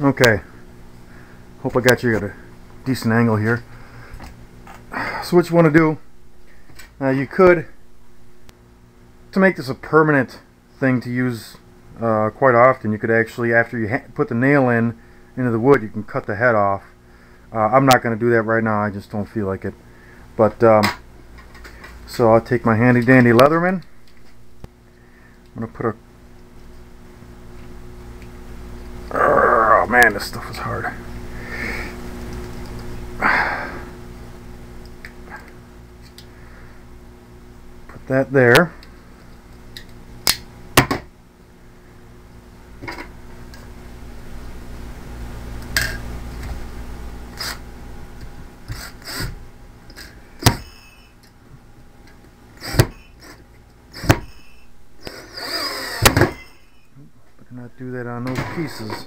Okay, hope I got you at a decent angle here. So what you want to do, you could, to make this a permanent thing to use quite often, you could actually, after you put the nail into the wood, you can cut the head off. I'm not going to do that right now, I just don't feel like it. But so I'll take my handy dandy Leatherman. I'm going to put a... Oh man, this stuff is hard. Put that there. Not do that on those pieces.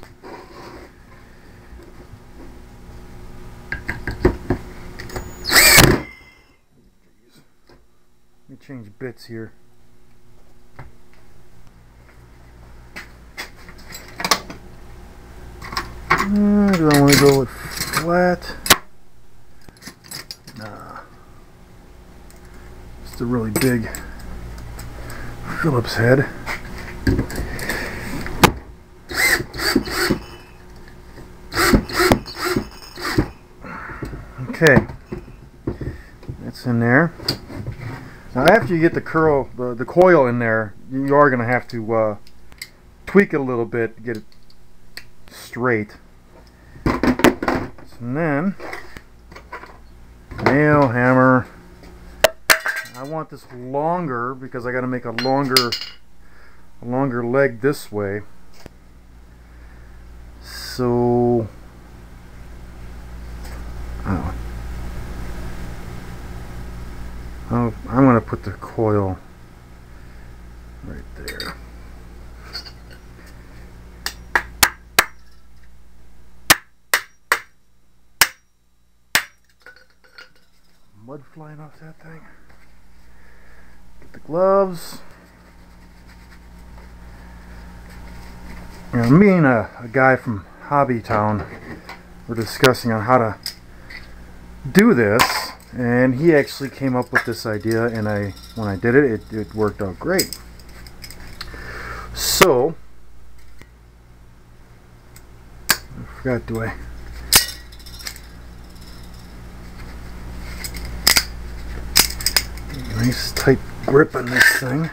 Let me change bits here. Do I want to go with flat? Nah. Just a really big Phillips head. Okay, that's in there. Now after you get the coil in there, you are going to have to tweak it a little bit to get it straight. And then, nail, hammer. I want this longer because I got to make a longer leg this way. So, I'm going to put the coil right there. Mud flying off that thing. Get the gloves. Now, me and a guy from Hobby Town were discussing on how to do this. And he actually came up with this idea, and when I did it, it worked out great. So, I forgot, do I? Nice tight grip on this thing.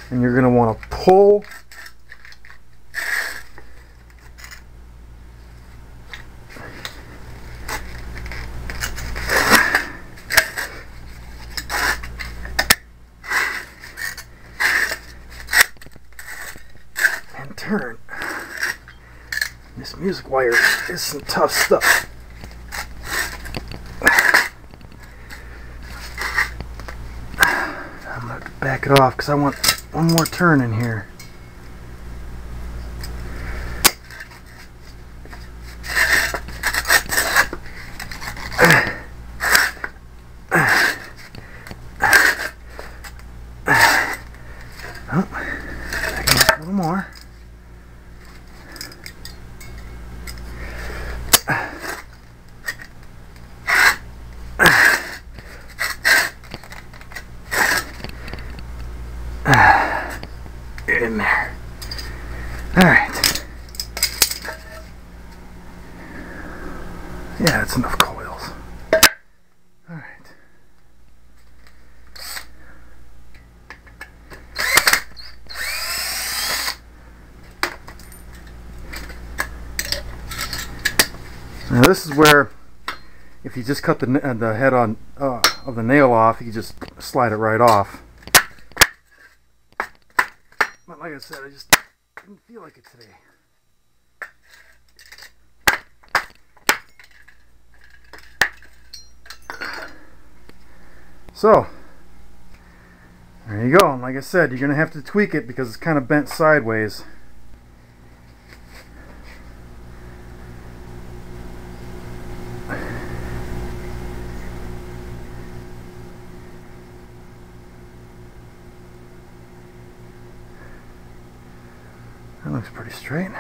And you're going to want to pull turn. This music wire is some tough stuff. I'm going to back it off because I want one more turn in here. Oh, back it off a little more. In there. Alright. Yeah, that's enough coils. Alright. Now this is where, if you just cut the head on of the nail off, you can just slide it right off. But like I said, I just didn't feel like it today. So, there you go. And like I said, you're going to have to tweak it because it's kind of bent sideways. That looks pretty straight.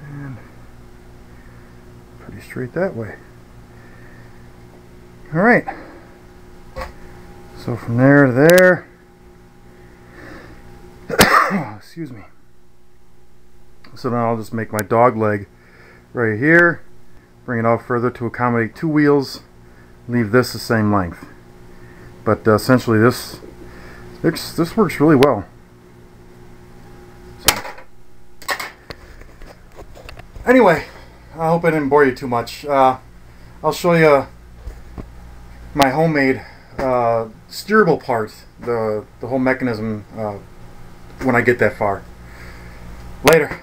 And pretty straight that way. Alright. So from there to there. Excuse me. So now I'll just make my dog leg right here. Bring it out further to accommodate 2 wheels. Leave this the same length. But essentially this works really well. So, anyway, I hope I didn't bore you too much. I'll show you my homemade steerable part, the whole mechanism, when I get that far. Later.